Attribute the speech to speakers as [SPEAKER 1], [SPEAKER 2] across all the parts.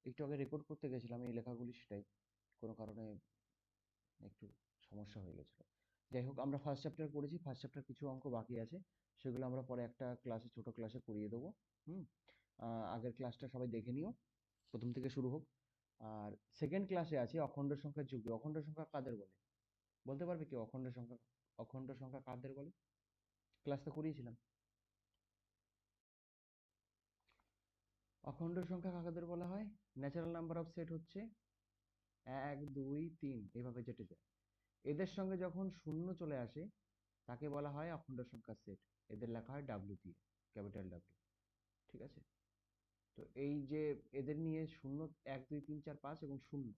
[SPEAKER 1] একটু আগে রেকর্ড করতে গেছিলাম এই লেখাগুলি, সেটাই কোনো কারণে একটু সমস্যা হয়ে গেছিল। যাই হোক, আমরা ফার্স্ট চ্যাপ্টার করেছি, ফার্স্ট চ্যাপ্টার কিছু অঙ্ক বাকি আছে, সেগুলো আমরা পরে একটা ক্লাসে, ছোট ক্লাসে করিয়ে দেবো। হুম। আগের ক্লাসটা সবাই দেখে নিও, প্রথম থেকে শুরু হোক। আর সেকেন্ড ক্লাসে আছে অখণ্ড সংখ্যার যুগ। অখণ্ড সংখ্যা কাদের বলে বলতে পারবে কি? অখণ্ড সংখ্যা, অখণ্ড সংখ্যা কাদের বলে? ক্লাস তো করিয়েছিলাম। অখণ্ড সংখ্যা কাদের বলা হয়? ন্যাচারাল নাম্বার অফ সেট হচ্ছে 1 2 3 এভাবে যেতে যায়। এদের সঙ্গে যখন শূন্য চলে আসে তাকে বলা হয় অখণ্ড সংখ্যার সেট। এদের লেখা হয় ডাব্লিউ দিয়ে, ক্যাপিটাল ডাব্লিউ। ঠিক আছে? তো এই যে এদের নিয়ে শূন্য, 1 2 3 4 5 এবং শূন্য,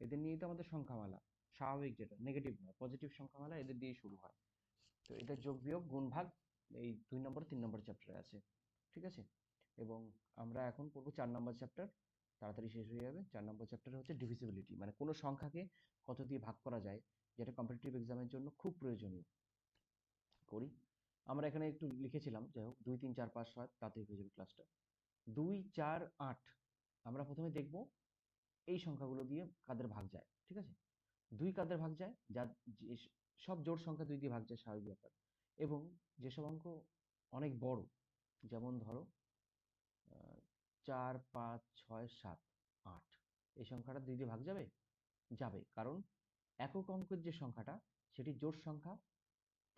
[SPEAKER 1] এদের নিয়েই তো আমাদের সংখ্যামালা, স্বাভাবিক যেটা, নেগেটিভ নয়, পজিটিভ সংখ্যামালা এদের দিয়েই শুরু হয়। তো এদের যোগ বিয়োগ গুণ ভাগ এই 2 নম্বর 3 নম্বর চ্যাপ্টারে আছে। ঠিক আছে? এবং আমরা এখন পড়বো 4 নম্বর চ্যাপ্টার, তাড়াতাড়ি শেষ হয়ে যাবে। 4 নম্বর চ্যাপ্টার হচ্ছে ডিভিজিবিলিটি, মানে কোনো সংখ্যাকে কত দিয়ে ভাগ করা যায়, যেটা কম্পিটিটিভ এক্সামের জন্য খুব প্রয়োজনীয়। করি। আমরা এখানে একটু লিখেছিলাম, যাই হোক 2 3 4 5 7, তাতেই হয়ে যাবে ক্লাসটা। 2 4 8, আমরা প্রথমে দেখব এই সংখ্যাগুলো দিয়ে কাদের ভাগ যায়। ঠিক আছে? 2 কাদের ভাগ যায়? যার যে সব জোড় সংখ্যা 2 দিয়ে ভাগ যায়, স্বাভাবিক ব্যাপার। এবং যেসব অঙ্ক অনেক বড়, যেমন ধরো 4 5 6 7 8, এই সংখ্যাটা 2 দিয়ে ভাগ যাবে? যাবে, কারণ একক অঙ্কের যে সংখ্যাটা সেটি জোড় সংখ্যা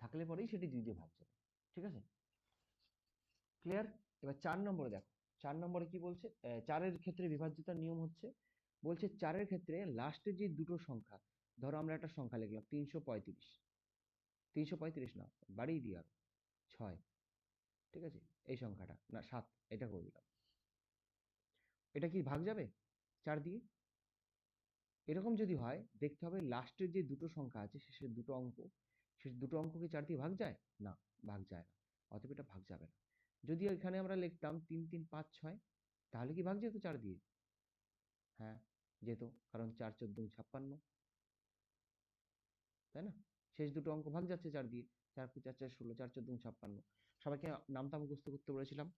[SPEAKER 1] থাকলে পরেই সেটি 2 দিয়ে ভাগ যাবে। ঠিক আছে? ক্লিয়ার? এবার 4 নম্বরে দেখো, 4 নম্বরে কি বলছে? 4-এর ক্ষেত্রে বিভাজ্যতার নিয়ম হচ্ছে, বলছে 4-এর ক্ষেত্রে লাস্টে যে দুটো সংখ্যা, ধরো আমরা একটা সংখ্যা লিখলাম 335, 335 না, বাড়িয়ে দিই আরো, 6, ঠিক আছে? এই সংখ্যাটা না 7, এটা করে দিলাম, এটা কি ভাগ যাবে 4 দিয়ে? এরকম যদি হয়, দেখতে হবে লাস্টের যে দুটো সংখ্যা আছে, শেষের দুটো অঙ্ক, শেষ দুটো অঙ্ক কি 4 দিয়ে ভাগ যায়? না, ভাগ যায় না, অতএব এটা ভাগ যাবে না। যদি এখানে আমরা লিখতাম 3 3 5 6, তাহলে কি ভাগ যেত 4 দিয়ে? হ্যাঁ, যেত, কারণ 4 14 56, তাই না? শেষ দুটো অঙ্ক ভাগ যাচ্ছে 4 দিয়ে, 4 4 4 16, 4 14 56। সবাইকে নামটা মুখস্থ করতে বলেছিলাম।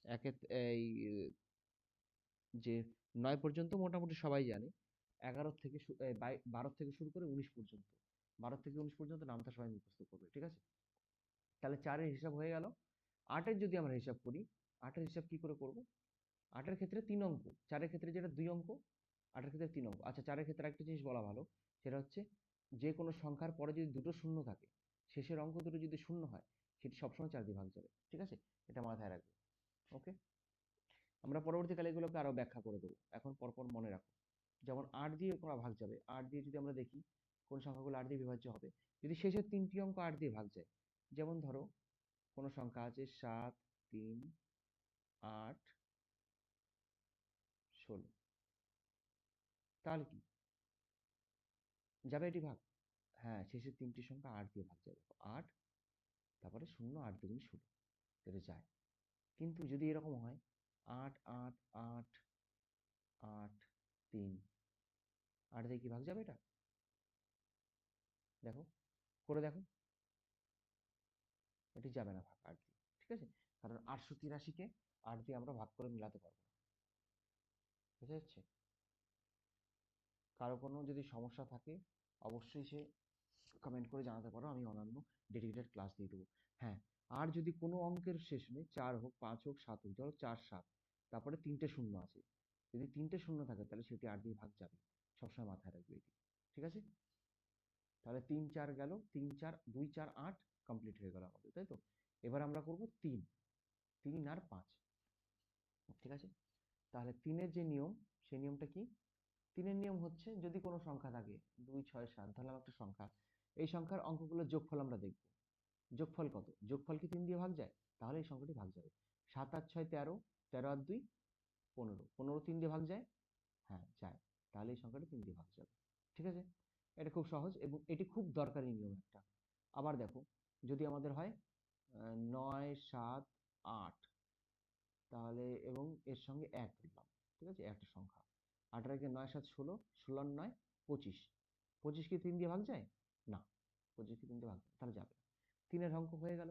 [SPEAKER 1] একে এই যে 9 পর্যন্ত মোটামুটি সবাই জানে, 11 থেকে 12 থেকে শুরু করে 19 পর্যন্ত, 12 থেকে 19 পর্যন্ত নামটা সবাই মুখস্থ করবে। ঠিক আছে? তাহলে 4-এর হিসাব হয়ে গেল। 8-এর যদি আমরা হিসাব করি, 8-এর হিসাব কি করে করব? 8-এর ক্ষেত্রে 3 অঙ্ক, 4-এর ক্ষেত্রে যেটা 2 অঙ্ক, 8-এর ক্ষেত্রে 3 অঙ্ক। আচ্ছা, 4-এর ক্ষেত্রে একটা জিনিস বলা ভালো, সেটা হচ্ছে যে কোনো সংখ্যার পরে যদি দুটো শূন্য থাকে, শেষের অঙ্ক দুটো যদি শূন্য হয়, সেটি সবসময় 4 দিয়ে ভাগ যাবে। ঠিক আছে? এটা মাথায় রাখবে। ওকে? আমরা পরবর্তীকালে এগুলোকে আরো ব্যাখ্যা করে দেবো, এখন পরপর মনে রাখো। যেমন 8 দিয়ে করা ভাগ যাবে, 8 দিয়ে যদি আমরা দেখি কোন সংখ্যাগুলো 8 দিয়ে বিভাজ্য হবে, যদি শেষের 3টি অঙ্ক 8 দিয়ে ভাগ যায়, যেমন ধরো কোনো সংখ্যা আছে 7 3 8 16, তাহলে কি যাবে এটি ভাগ? হ্যাঁ, শেষের 3টি সংখ্যা 8 দিয়ে ভাগ যাবে, 8, তারপরে 0, 8 2 16, এটা যায়। কিন্তু যদি এরকম হয় 8 8 8 8 3, 8 দিয়ে কি ভাগ যাবে এটা? দেখো, করে দেখো, এটি যাবে না ভাগ 8 দিয়ে। ঠিক আছে? কারণ 883 কে 8 দিয়ে আমরা ভাগ করে মিলাতে পারবো না। বুঝা যাচ্ছে? কারো কোনো যদি সমস্যা থাকে, অবশ্যই সে কমেন্ট করে জানাতে পারো, আমি অন্যান্য ডেডিকেটেড ক্লাস দিয়ে দেবো। হ্যাঁ, আর যদি কোনো অঙ্কের শেষে 4 হোক 5 হোক 7 হোক, ধরো 4 7, তারপরে 3টে শূন্য আছে, যদি 3টে শূন্য থাকে তাহলে সেটি 8 দিয়ে ভাগ যাবে, সবসময় মাথায় রাখবে এটি। ঠিক আছে? তাহলে 3 4 গেল, 3 4 2 4 8 কমপ্লিট হয়ে গেল আমাদের, তাই তো? এবার আমরা করব 3 3 আর 5। ঠিক আছে? তাহলে 3-এর যে নিয়ম, সেই নিয়মটা কি? 3-এর নিয়ম হচ্ছে, যদি কোনো সংখ্যা থাকে 2 6 7, ধরলাম একটা সংখ্যা, এই সংখ্যার অঙ্কগুলোর যোগফল আমরা দেখব। যোগফল কত? যোগফল কি 3 দিয়ে ভাগ যায়? তাহলে এই সংখ্যাটি ভাগ যাবে। 7 আর 6 13, 13 আর 2 15, 15 3 দিয়ে ভাগ যায়? হ্যাঁ, যায়। তাহলে এই সংখ্যাটি 3 দিয়ে ভাগ যাবে। ঠিক আছে? এটা খুব সহজ এবং এটি খুব দরকারি নিয়ম একটা। আবার দেখো, যদি আমাদের হয় 9 7 8, তাহলে এবং এর সঙ্গে 1 ধরলাম, ঠিক আছে? একটা সংখ্যা, 8 আর 1 9 7 16, 16 আর 9 25, 25 কি 3 দিয়ে ভাগ যায়? না, 25 কি 3 দিয়ে ভাগ যায়? তাহলে যাবে না। 3-এর অঙ্ক হয়ে গেল।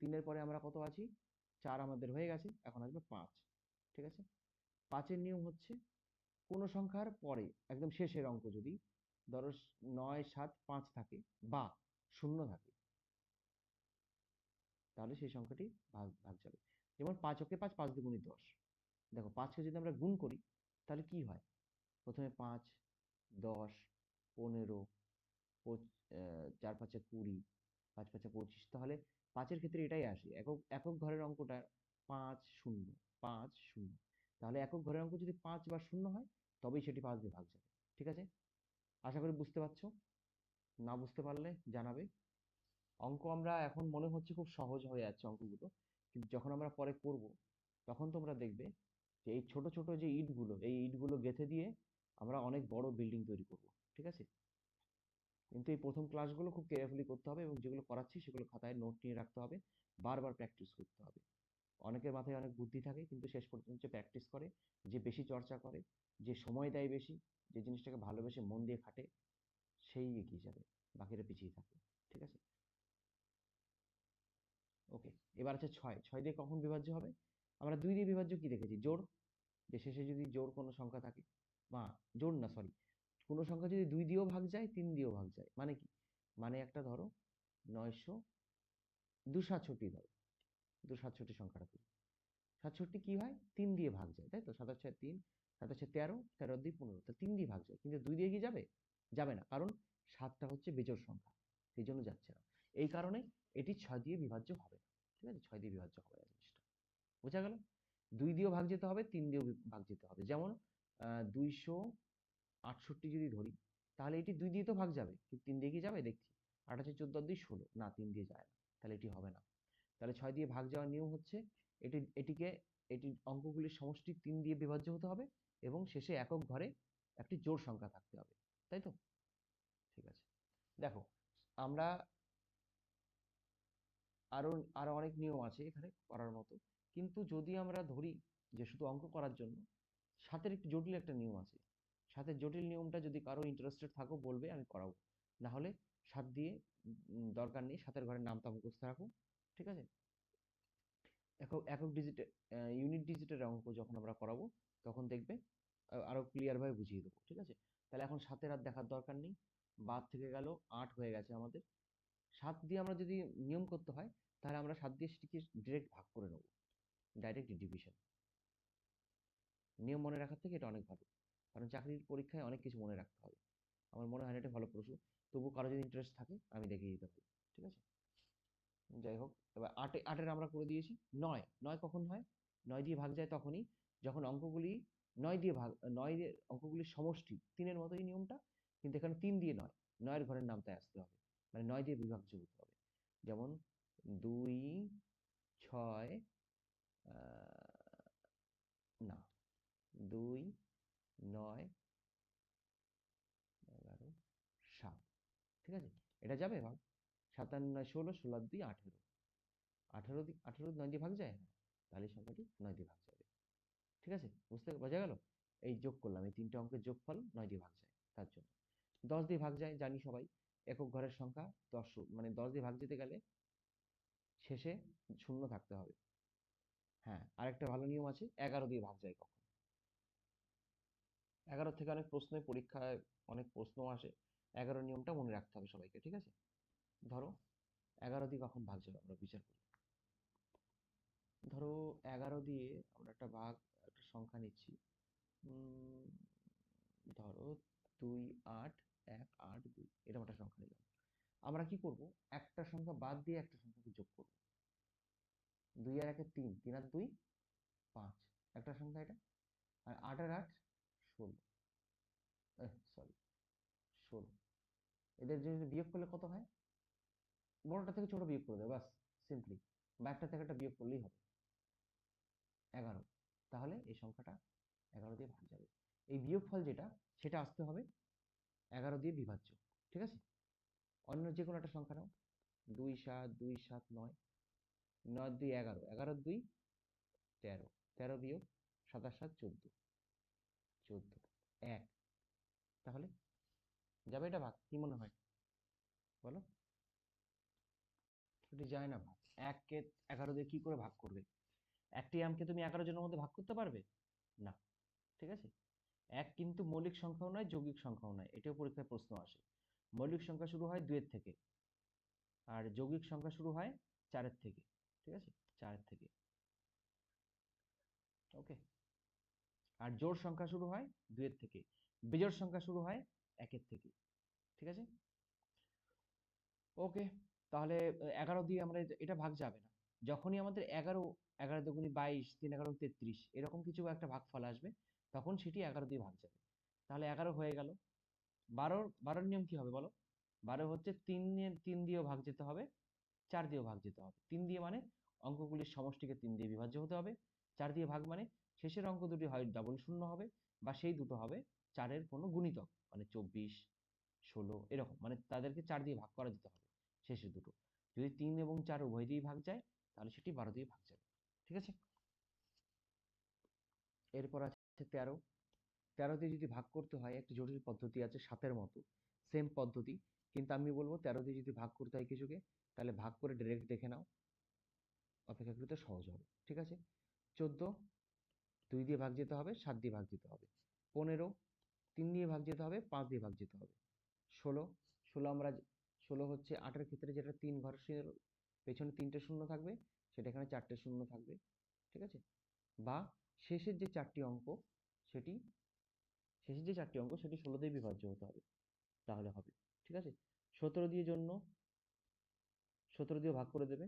[SPEAKER 1] 3-এর পরে আমরা কত আছি? 4 আমাদের হয়ে গেছে, এখন আসবে 5। ঠিক আছে? 5-এর নিয়ম হচ্ছে, কোনো সংখ্যার পরে একদম শেষের অঙ্ক যদি ধরো 9 7 5 থাকে বা 0 থাকে, তাহলে সেই সংখ্যাটি ভাগ ভাগ যাবে। যেমন 5 ওকে 5, 5 দুগুণে 10। দেখো 5কে যদি আমরা গুণ করি তাহলে কি হয়? প্রথমে 5, 10, 15, 4 5 20, 5 5 25। তাহলে 5-এর ক্ষেত্রে এটাই আসে, একক একক ঘরের অঙ্কটা 5 0 5 0। তাহলে একক ঘরের অঙ্ক যদি 5 বা 0 হয় তবেই সেটি 5 দিয়ে ভাগ যাবে। ঠিক আছে? আশা করি বুঝতে পারছো। না বুঝতে পারলে জানাবে। অঙ্ক আমরা এখন মনে হচ্ছে খুব সহজ হয়ে যাচ্ছে অঙ্কগুলো, কিন্তু যখন আমরা পরে করব তখন তোমরা দেখবে যে এই ছোট ছোট যে ইটগুলো, এই ইটগুলো গেঁথে দিয়ে আমরা অনেক বড় বিল্ডিং তৈরি করব। ঠিক আছে? কিন্তু এই প্রথম ক্লাসগুলো খুব কেয়ারফুলি করতে হবে, এবং যেগুলো করাচ্ছি সেগুলো খাতায় নোট নিয়ে রাখতে হবে, বারবার প্র্যাকটিস করতে হবে। অনেকের মাথায় অনেক বুদ্ধি থাকে, কিন্তু শেষ পর্যন্ত যে প্র্যাকটিস করে, যে বেশি চর্চা করে, যে সময় দেয় বেশি, যে জিনিসটাকে ভালোবেসে মন দিয়ে খাটে, সেই এগিয়ে যাবে, বাকিরা পিছিয়ে থাকবে। ঠিক আছে? ওকে, এবার আছে 6। 6 দিয়ে কখন বিভাজ্য হবে? আমরা 2 দিয়ে বিভাজ্য কি দেখেছি? জোড়। যে শেষে যদি জোড় কোনো সংখ্যা থাকে, বা জোড় না, সরি, কোনো সংখ্যা যদি 2 দিয়েও ভাগ যায়, 3 দিয়েও ভাগ যায়, মানে কি? মানে একটা ধরো 900 267 ধরো, 267 সংখ্যাটা ধরি। 67 কি হয়? 3 দিয়ে ভাগ যায়, তাই তো? 7 6 3, 7 6 13, 13 2 15, তো 3 দিয়ে ভাগ যায়, কিন্তু 2 দিয়ে কি যাবে? যাবে না, কারণ 7টা হচ্ছে বেজোড় সংখ্যা, সেই জন্য যাচ্ছে না। এই কারণে এটি 6 দিয়ে বিভাজ্য হবে না। ঠিক আছে? 6 দিয়ে বিভাজ্য হবে না জিনিসটা। বোঝা গেল? 2 দিয়েও ভাগ যেতে হবে, 3 দিয়েও ভাগ যেতে হবে। যেমন 268 যদি ধরি, তাহলে এটি 2 দিয়ে তো ভাগ যাবে, কিন্তু 3 দিয়ে কি যাবে? দেখছি, 8 আছে 14 আর 2 16, না 3 দিয়ে যায় না, তাহলে এটি হবে না। তাহলে 6 দিয়ে ভাগ যাওয়ার নিয়ম হচ্ছে এটির অঙ্কগুলির সমষ্টি 3 দিয়ে বিভাজ্য হতে হবে, এবং শেষে একক ঘরে একটি জোড় সংখ্যা থাকতে হবে, তাই তো? ঠিক আছে, দেখো আমরা আরো আরো অনেক নিয়ম আছে এখানে করার মতো, কিন্তু যদি আমরা ধরি যে শুধু অঙ্ক করার জন্য, সাথের একটু জটিল একটা নিয়ম আছে। সাথে জটিল নিয়মটা যদি কারো ইন্টারেস্টেড থাকো বলবে, আমি করাবো। না হলে সাত দিয়ে দরকার নেই, সাতের ঘরের নামটা মুখস্থ রাখো। ঠিক আছে? একক একক ডিজিটে ইউনিট ডিজিটের অঙ্ক যখন আমরা করাবো, তখন দেখবে আরো ক্লিয়ার ভাবে বুঝিয়ে দেবো। ঠিক আছে? তাহলে এখন সাতের আর দেখার দরকার নেই, বাদ থেকে গেল, 8 হয়ে গেছে আমাদের। 7 দিয়ে আমরা যদি নিয়ম করতে হয়, তাহলে আমরা 7 দিয়ে সেটিকে ডিরেক্ট ভাগ করে নেবো, ডাইরেক্ট ডিভিশন। নিয়ম মনে রাখার থেকে এটা অনেক ভালো, কারণ চাকরির পরীক্ষায় অনেক কিছু মনে রাখতে হবে। আমার মনে হয় না এটা ভালো প্রশ্ন, তবু কারো যদি ইন্টারেস্ট থাকে আমি দেখিয়ে দিতে পারি। ঠিক আছে? যাই হোক, এবার আটের আমরা করে দিয়েছি। 9 9 কখন হয়? 9 দিয়ে ভাগ যায় তখনই যখন অঙ্কগুলি 9 দিয়ে ভাগ, 9 দিয়ে অঙ্কগুলির সমষ্টি 3-এর মতোই নিয়মটা, কিন্তু এখানে 3 দিয়ে নয়, 9-এর ঘরের নামটায় আসতে হবে, মানে 9 দিয়ে বিভাজ্য হতে হবে। যেমন 2 6 না, 2 9 11 7। ঠিক আছে? এটা যাবে ভাগ? 7 আর 9 16, 16 আর 2 18। 18 9 দিয়ে ভাগ যায়? হ্যাঁ, তাহলে এই সংখ্যাটি 9 দিয়ে ভাগ যাবে। ঠিক আছে? বোঝা গেল? এই যোগ করলাম, এই 3টে অঙ্কের যোগফল 9 দিয়ে ভাগ যায়, তার জন্য। 10 দিয়ে ভাগ যায় জানি সবাই, একক ঘরের সংখ্যা 10, মানে 10 দিয়ে ভাগ যেতে গেলে শেষে 0 থাকতে হবে। হ্যাঁ, আরেকটা ভালো নিয়ম আছে, 11 দিয়ে ভাগ যায় কখন? 11 থেকে অনেক প্রশ্ন পরীক্ষায়, অনেক প্রশ্ন আসে। 11 নিয়মটা মনে রাখতে হবে সবাইকে। ঠিক আছে? ধরো 11 দিয়ে কখন ভাগ যাবে আমরা বিচার করি। ধরো 11 দিয়ে আমরা একটা সংখ্যা নিচ্ছি। ধরো 2 8 1 8 2, এরকম একটা সংখ্যা নিলাম। আমরা কি করব? একটা সংখ্যা বাদ দিয়ে একটা সংখ্যাকে যোগ করব। 2 আর 1 3, 3 আর 2 5, একটা সংখ্যা এটা। আর 8 আর 8 16, সরি 16। এদের যদি বিয়োগ করলে কত হয়? বড়টা থেকে ছোট বিয়োগ করে দেবে, বাস, সিম্পলি। বা একটা থেকে একটা বিয়োগ করলেই হবে, 11। তাহলে এই সংখ্যাটা 11 দিয়ে ভাগ যাবে। এই বিয়োগফল যেটা, সেটা আসতে হবে 11 দিয়ে বিভাজ্য। ঠিক আছে? অন্য যে কোনো একটা সংখ্যা নাও, 2 7 2 7 9, 9 2 11, 11 2 13, 13 বিয়োগ 7 7 14, 14 1। তাহলে যাবে এটা ভাগ? কি মনে হয় বলো? এটি যায় না ভাগ। 1 কে 11 দিয়ে কি করে ভাগ করবে? একটি আমকে তুমি 11 জনের মধ্যে ভাগ করতে পারবে না। ঠিক আছে? এক কিন্তু মৌলিক সংখ্যাও নয়, যৌগিক সংখ্যাও নয়, এটাও পরীক্ষায় প্রশ্ন আসে। মৌলিক সংখ্যা শুরু হয় 2 এর থেকে, আর যৌগিক সংখ্যা শুরু হয় 4 এর থেকে। ঠিক আছে, 4 এর থেকে। ওকে। আর জোড় সংখ্যা শুরু হয় 2 এর থেকে, বিজোড় সংখ্যা শুরু হয় 1 এর থেকে। ঠিক আছে, ওকে। তাহলে 11 দিয়ে আমরা এটা ভাগ যাবে না। যখনই আমাদের 11, 11 দুগুণী 22, 3 11 33 এরকম কিছু একটা ভাগফল আসবে, তখন সেটি 11 দিয়ে ভাগ যাবে। তাহলে 11 হয়ে গেল। 12 নিয়ম কি হবে বলো? 12 হচ্ছে 3 দিয়েও ভাগ যেতে হবে, 4 দিয়েও ভাগ যেতে হবে। 3 দিয়ে মানে অঙ্কগুলির সমষ্টিকে 3 দিয়ে বিভাজ্য হতে হবে। 4 দিয়ে ভাগ মানে শেষের অঙ্ক দুটি হয় ডাবল শূন্য হবে, বা সেই দুটো হবে 4 এর কোনো গুণিতক, মানে 24, 16 এরকম, মানে তাদেরকে 4 দিয়ে ভাগ করা যেতে হবে শেষের দুটো। যদি 3 এবং 4 উভয় দিয়েই ভাগ যায়, তাহলে সেটি 12 দিয়ে ভাগ যাবে। ঠিক আছে, এরপর আছে 13। 13 দিয়ে যদি ভাগ করতে হয়, একটি জটিল পদ্ধতি আছে 7-এর মতো, সেম পদ্ধতি, কিন্তু আমি বলবো 13 দিয়ে যদি ভাগ করতে হয় কিছুকে, তাহলে ভাগ করে ডিরেক্ট দেখে নাও, অপেক্ষাকৃত সহজ হবে। ঠিক আছে, 14 2 দিয়ে ভাগ যেতে হবে, 7 দিয়ে ভাগ যেতে হবে। 15 3 দিয়ে ভাগ যেতে হবে, 5 দিয়ে ভাগ যেতে হবে। 16 16 হচ্ছে 8-এর ক্ষেত্রে যেটা 3 ঘরের পেছনে 3টে শূন্য থাকবে, সেটা এখানে 4টে শূন্য থাকবে। ঠিক আছে, বা শেষের যে 4টি অঙ্ক সেটি 16 দিয়ে বিভাজ্য হতে হবে, তাহলে হবে। ঠিক আছে, 17 দিয়ে জন্য 17 দিয়ে ভাগ করে দেবে।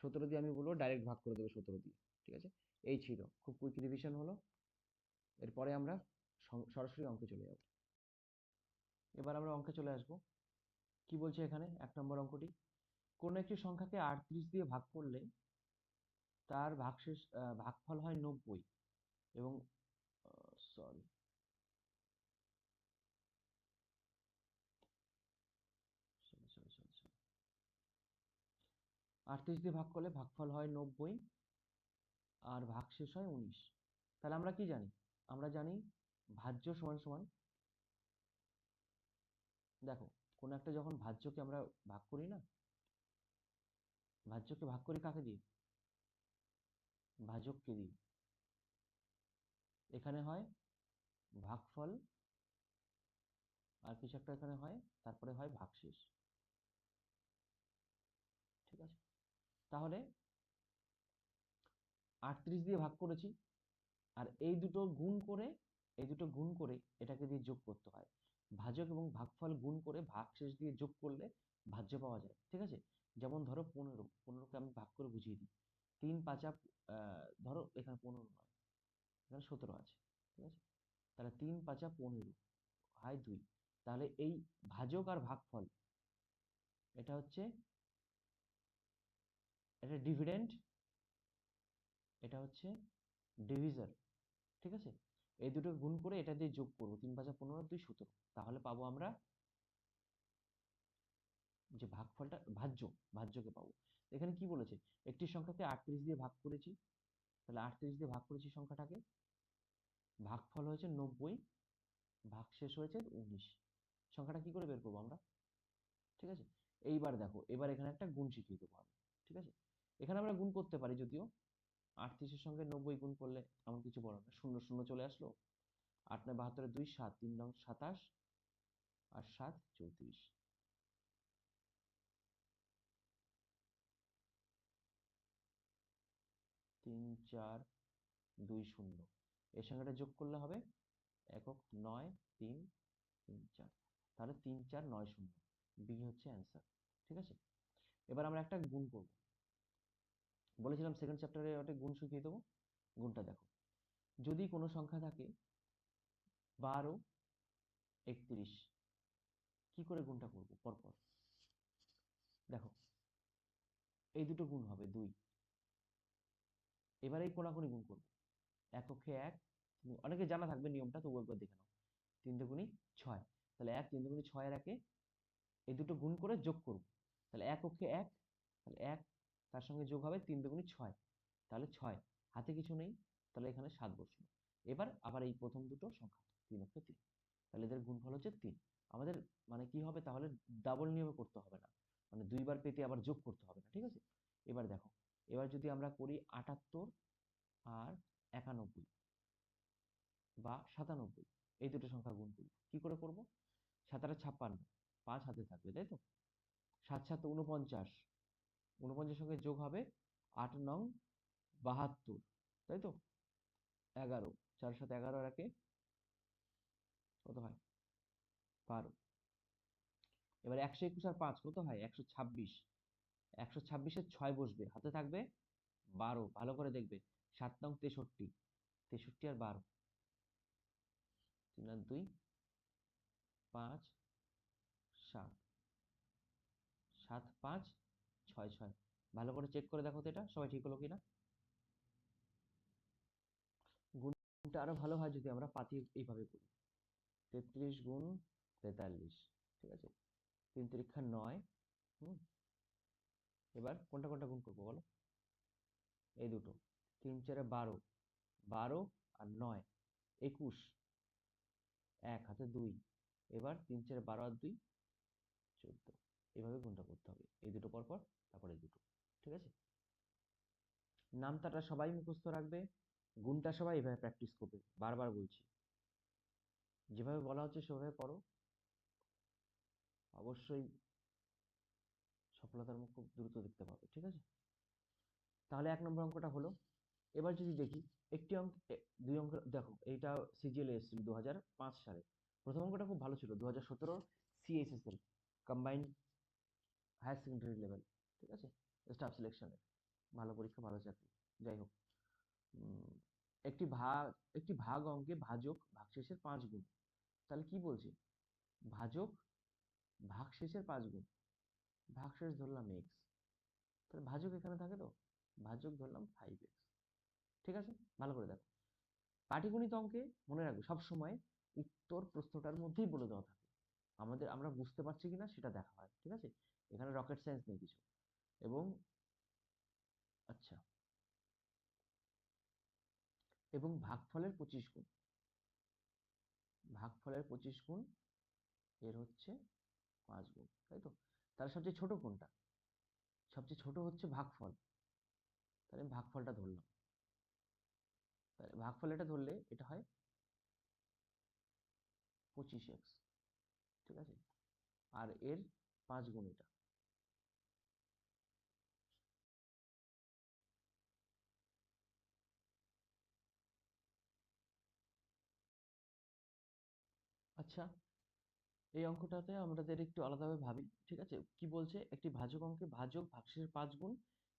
[SPEAKER 1] 17 দিয়ে আমি বলবো ডাইরেক্ট ভাগ করে দেবে 17 দিয়ে। ঠিক আছে, এই ছিল, খুব কুইক রিভিশন হলো। এরপরে আমরা সরাসরি অঙ্কে চলে যাব। এবার আমরা অঙ্কে চলে আসব। কি বলছে এখানে 1 নম্বর অঙ্কটি? কোন একটি সংখ্যাকে 38 দিয়ে ভাগ করলে তার ভাগফল হয় 90, এবং sorry sorry sorry sorry sorry 38 দিয়ে ভাগ করলে ভাগফল হয় 90, আর ভাগশেষ হয় 19। তাহলে আমরা কি জানি? আমরা জানি ভাজ্য সমান সমান, দেখো কোন একটা যখন ভাজ্যকে আমরা ভাগ করি না, ভাজ্যকে ভাগ করি কাকে দিয়ে? ভাজককে দিয়ে। এখানে হয় ভাগফল, আর কিছু একটা এখানে হয়, তারপরে হয় ভাগশেষ। ঠিক আছে, তাহলে 38 দিয়ে ভাগ করেছি, আর এই দুটো গুণ করে এটাকে দিয়ে যোগ করতে হয়। ভাজক এবং ভাগফল গুণ করে ভাগশেষ দিয়ে যোগ করলে ভাজ্য পাওয়া যায়। ঠিক আছে, যেমন ধরো 15কে আমি ভাগ করে বুঝিয়ে দিই। 3 5 ধরো এখানে 15 নয়, এখানে 17 আছে। ঠিক আছে, তাহলে 3 5 15 হয় 2। তাহলে এই ভাজক আর ভাগফল, এটা হচ্ছে, এটা ডিভিডেন্ড, এটা হচ্ছে ডিভিজর। ঠিক আছে, এই দুটো গুণ করে এটা দিয়ে যোগ করবো, 3 5 15 2 17, তাহলে পাবো আমরা যে ভাগফলটা ভাজ্যকে পাবো। এখানে কি বলেছে? একটি সংখ্যাকে 38 দিয়ে ভাগ করেছি, তাহলে 38 দিয়ে ভাগ করেছি সংখ্যাটাকে, ভাগফল হয়েছে 90, ভাগশেষ হয়েছে 19। সংখ্যাটা কি করে বের করবো আমরা? ঠিক আছে, এইবার দেখো, এবার এখানে একটা গুণ শিখিয়ে দেবো আমি। ঠিক আছে, এখানে আমরা গুণ করতে পারি, যদিও 38-এর সঙ্গে 90 গুণ করলে এমন কিছু বড় না, শূন্য শূন্য চলে আসলো। 8 9 72, 2 7, 3 9 27, আর 7 34। 3 4 2 0, এই সংখ্যাটা যোগ করলে হবে একক 9 3 3 4, তাহলে 3 4 9 0, বি হচ্ছে অ্যান্সার। ঠিক আছে, এবার আমরা একটা গুণ করব, বলেছিলাম সেকেন্ড চ্যাপ্টারে ওটা গুণ শিখিয়ে দেবো। গুণটা দেখো, যদি কোনো সংখ্যা থাকে 12 31, কি করে গুণটা করব পরপর? দেখো, এই দুটো গুণ হবে 2, এবার এই কোনাকুনি গুণ করব, এককে 1, অনেকে জানা থাকবে নিয়মটা, তবু একবার দেখে নাও। 3 দুগুণী 6, তাহলে 1 3 দুগুণী 6 এর একে এই দুটো গুণ করে যোগ করব, তাহলে এককে 1, তাহলে 1 তার সঙ্গে যোগ হবে 3 দুগুণী 6, তাহলে 6, হাতে কিছু নেই, তাহলে এখানে 7 বসলো। এবার আবার এই প্রথম দুটো সংখ্যা 3 অক্ষে 3, তাহলে এদের গুণফল হচ্ছে 3। আমাদের মানে কি হবে তাহলে, ডাবল নিয়মে করতে হবে না, মানে দুইবার পেতে আবার যোগ করতে হবে না। ঠিক আছে, এবার দেখো, এবার যদি আমরা করি 78 আর 91 বা 97, এই দুটো সংখ্যা গুণ করি। কি করে করব? 7 8 56, 5 হাতে থাকবে, তাই তো? 7 7 49, 49 সঙ্গে যোগ হবে 8 9 72, তাই তো? 11, 4 7 11 আর 1 কত হয়? 12। এবার 121 আর 5 কত হয়? 126। 126-এ 6 বসবে, হাতে থাকবে 12। ভালো করে দেখবে। 7 নং 63, 63 আর 12, 3 আর 2 5 7, 7 5 6 6। ভালো করে চেক করে দেখো তো এটা সবাই ঠিক হলো কিনা। গুণটা আরো ভালো হয় যদি আমরা পাতি এইভাবে করি। 33 গুণ 43, ঠিক আছে? 3 3 9। এবার কোনটা কোনটা গুণ করবো বলো? এই দুটো। 3 4 12, 12 আর 9 21, 1 হাতে 2। এবার 3 4 12 আর 2 14। এভাবে গুণটা করতে হবে, এই দুটো পর পর, তারপরে এই দুটো, ঠিক আছে? নামতাটা সবাই মুখস্থ রাখবে, গুণটা সবাই এভাবে প্র্যাকটিস করবে, বারবার বলছি। যেভাবে বলা হচ্ছে সেভাবে করো, অবশ্যই সফলতার মুখ খুব দ্রুত দেখতে পাবে, ঠিক আছে? তাহলে 1 নম্বর অঙ্কটা হলো। এবার যদি দেখি একটি অঙ্ক, দুই অঙ্ক দেখো, এইটা সিজিএল এসেছিল 2005 সালে। প্রথম অঙ্কটা খুব ভালো ছিল, 2017 CHSL combined higher secondary level, ঠিক আছে? স্টাফ সিলেকশনের ভালো পরীক্ষা, ভালো চাকরি, যাই হোক। একটি ভাগ, একটি ভাগ অঙ্কে ভাজক ভাগশেষের 5 গুণ। তাহলে কি বলছে? ভাজক ভাগশেষের 5 গুণ। ভাগশেষ ধরলাম x, তাহলে ভাজক এখানে থাকে, তো ভাজক ধরলাম 5x, ঠিক আছে? ভালো করে দেখো, পাটিগণিত অঙ্কে মনে রাখবে সবসময় উত্তর প্রশ্নটার মধ্যেই বলে দেওয়া থাকে। আমরা বুঝতে পারছি কিনা সেটা দেখা হয়, ঠিক আছে? এখানে রকেট সায়েন্স নেই কিছু। এবং আচ্ছা, এবং ভাগফলের 25 গুণ। ভাগফলের 25 গুণ এর হচ্ছে 5 গুণ, তাই তো? তাহলে সবচেয়ে ছোট কোনটা? সবচেয়ে ছোট হচ্ছে ভাগফল, তাহলে আমি ভাগফলটা ধরলাম। তাহলে ভাগফল এটা ধরলে এটা হয় 25x, ঠিক আছে? আর এর 5 গুণ এটা। আচ্ছা, এই অঙ্কটাতে আমাদের একটু আলাদাভাবে ভাবি, ঠিক আছে? কি বলছে? একটি ভাজক অঙ্কে ভাজক ভাগশেষের 5 গুণ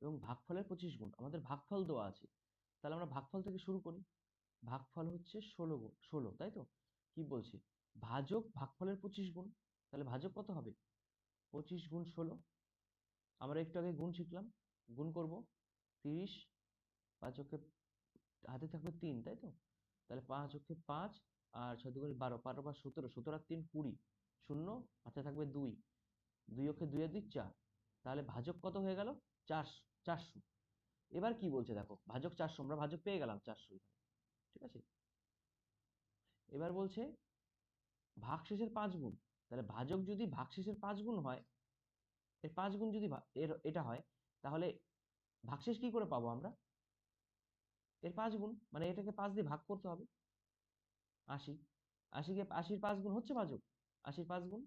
[SPEAKER 1] এবং ভাগফলের 25 গুণ। আমাদের ভাগফল দেওয়া আছে, তাহলে আমরা ভাগফল থেকে শুরু করি। ভাগফল হচ্ছে 16 গুণ 16, তাই তো? কি বলছে? ভাজক ভাগফলের 25 গুণ, তাহলে ভাজক কত হবে? 25 গুণ 16। আমরা একটু আগে গুণ শিখলাম, গুণ করব। 30, 5 অক্ষে হাতে থাকবে 3, তাই তো? তাহলে 5 অক্ষে 5 আর 6 দুগুণে 12, 12 বা 17, 17 আর 3 20, শূন্য হাতে থাকবে 2, 2 অক্ষে 2 আর 2 4। তাহলে ভাজক কত হয়ে গেল? 400। এবার কি বলছে দেখো, ভাজক 400, আমরা ভাজক পেয়ে গেলাম 400 এখানে, ঠিক আছে? এবার বলছে ভাগশেষের 5 গুণ। তাহলে ভাজক যদি ভাগশেষের 5 গুণ হয়, এর 5 গুণ যদি এটা হয়, তাহলে ভাগশেষ কি করে পাবো আমরা? এর 5 গুণ, মানে এটাকে 5 দিয়ে ভাগ করতে হবে। 80, 80কে 80-র 5 গুণ হচ্ছে ভাজক। 80-র 5 গুণ,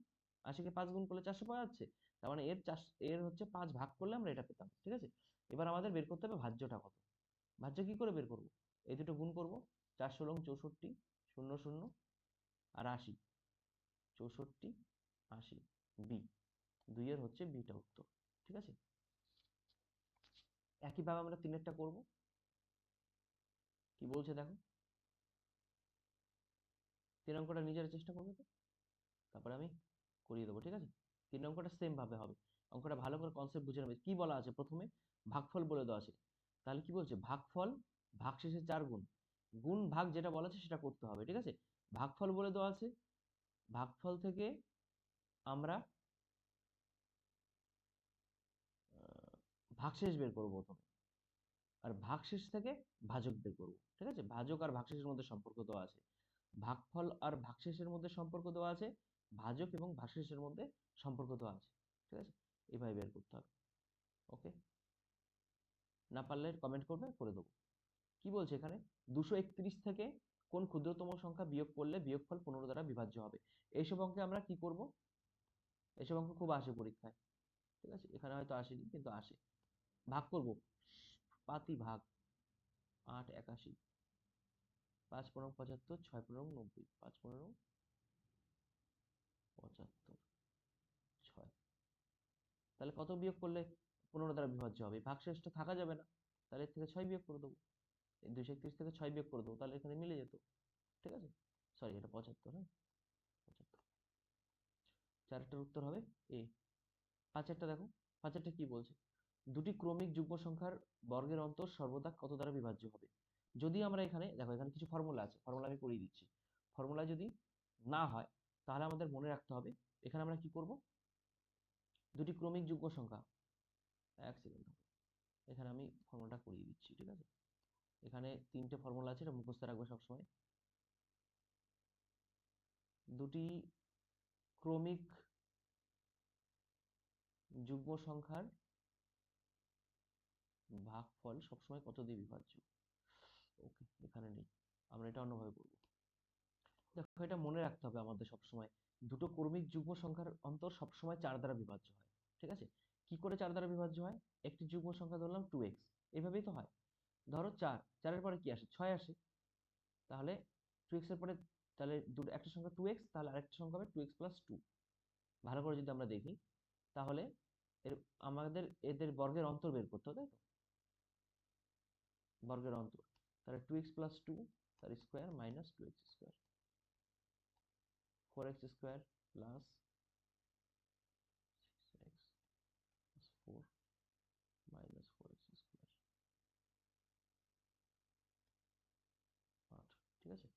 [SPEAKER 1] 80কে 5 গুণ করলে 400 পাওয়া যাচ্ছে। তার মানে এর হচ্ছে 5 ভাগ করলে আমরা এটা পেতাম, ঠিক আছে? এবার আমাদের বের করতে হবে ভাজ্যটা কত। ভাজ্য কি করে বের করব? এই দুটো গুণ করব। 4 ষোলং 64, 0 0 আর 80, 64 80, বি। 2 এর হচ্ছে বিটা উত্তর, ঠিক আছে? একইভাবে আমরা 3-এরটা করব। কি বলছে দেখো, 3 অঙ্কটা নিজের চেষ্টা করবে তো, তারপরে আমি করিয়ে দেবো, ঠিক আছে? 3 অঙ্কটা সেম ভাবে হবে। অঙ্কটা ভালো করে কনসেপ্ট বুঝে নেবে। কি বলা আছে প্রথমে? ভাগফল বলে দেওয়া আছে। তাহলে কি বলছে? ভাগফল ভাগশেষে 4 গুণ, গুণ ভাগ যেটা বলা আছে সেটা করতে হবে, ঠিক আছে? ভাগফল বলে দেওয়া আছে, ভাগফল থেকে আমরা ভাগশেষ বের করবো প্রথমে, আর ভাগশেষ থেকে ভাজক বের করবো, ঠিক আছে? ভাজক আর ভাগশেষের মধ্যে সম্পর্ক দেওয়া আছে, ভাগফল আর ভাগশেষের মধ্যে সম্পর্ক দেওয়া আছে, ভাজক এবং ভাগশেষের মধ্যে সম্পর্ক দেওয়া আছে, ঠিক আছে? এইভাবে বের করতে হবে। ওকে, না পারলে কমেন্ট করবে, করে দেবো। কি বলছে এখানে? 231 থেকে
[SPEAKER 2] কোন ক্ষুদ্রতম সংখ্যা বিয়োগ করলে বিয়োগফল 15 দ্বারা বিভাজ্য হবে। এইসব অঙ্কে আমরা কি করব? এইসব অঙ্ক খুব আসে পরীক্ষায়, ঠিক আছে? এখানে হয়তো আসেনি, কিন্তু আসে। ভাগ করব, পাতি ভাগ, 8 81, 5 15 75, 6 15 90, 5 15 75, 6। তাহলে কত বিয়োগ করলে 15 দ্বারা বিভাজ্য হবে? ভাগশেষটা থাকা যাবে না, তাহলে এর থেকে 6 বিয়োগ করে দেবো। 231 থেকে 6 বিয়োগ করে দেবো, তাহলে এখানে মিলে যেত, ঠিক আছে? সরি, এটা 75, হ্যাঁ 75। চারটার উত্তর হবে এ। পাঁচেরটা দেখো, পাঁচেরটা কি বলছে? দুটি ক্রমিক যুগ্ম সংখ্যার বর্গের অন্তর সর্বদা কত দ্বারা বিভাজ্য হবে? যদি আমরা এখানে দেখো, এখানে কিছু ফর্মুলা আছে, ফর্মুলা আমি করিয়ে দিচ্ছি। ফর্মুলা যদি না হয় তাহলে আমাদের মনে রাখতে হবে এখানে আমরা কি করব? দুটি ক্রমিক যুগ্ম সংখ্যা, এক সেকেন্ড, এখানে আমি ফর্মুলাটা করিয়ে দিচ্ছি, ঠিক আছে? এখানে তিনটে ফর্মুলা আছে, এটা মুখস্থ রাখবে সবসময়। দুটি ক্রমিক যুগ্ম সংখ্যার ভাগফল সবসময় কত দিয়ে বিভাজ্য? ওকে, এখানে নেই, আমরা এটা অন্যভাবে করবো। দেখো, এটা মনে রাখতে হবে আমাদের সবসময়, দুটো ক্রমিক যুগ্ম সংখ্যার অন্তর সবসময় 4 দ্বারা বিভাজ্য হয়, ঠিক আছে? কি করে 4 দ্বারা বিভাজ্য হয়? একটি যুগ্ম সংখ্যা ধরলাম 2x, এভাবেই তো হয়। ধরো 4, 4 এর পরে কি আসে? 6 আসে। তাহলে 2x এর পরে, তাহলে দুটো, একটা সংখ্যা 2x, তাহলে আরেকটা সংখ্যা হবে 2x + 2। ভালো করে যদি আমরা দেখি, তাহলে এর আমাদের এদের বর্গের অন্তর বের করতে হবে, তাই তো? বর্গের অন্তর, তাহলে 2x + 2 তার square minus 2x square, 4x square plus 6x + 4 minus 4x square, 8, ঠিক আছে?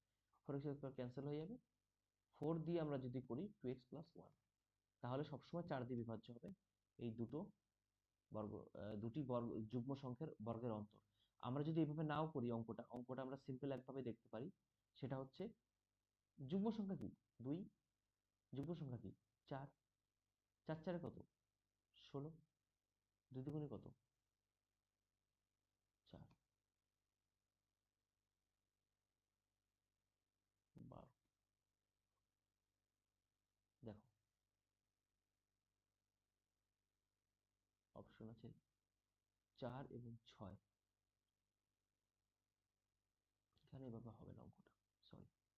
[SPEAKER 2] 4x স্কয়ার ক্যান্সেল হয়ে যাবে। 4 দিয়ে আমরা যদি করি 2x + 1, তাহলে সবসময় 4 দিয়ে বিভাজ্য হবে এই দুটি বর্গ যুগ্ম সংখ্যার বর্গের অন্তর। আমরা যদি এভাবে নাও করি অঙ্কটা আমরা সিম্পল একভাবে দেখতে পারি, সেটা হচ্ছে যুগ্ম সংখ্যা কি 2, যুগ্ম সংখ্যা কি 4, 4 4 কত 16, 2 দুগুণে কত 4, 12। দেখো, অপশন আছে 4 এবং 6, এখানে এভাবে হবে না অঙ্কটা।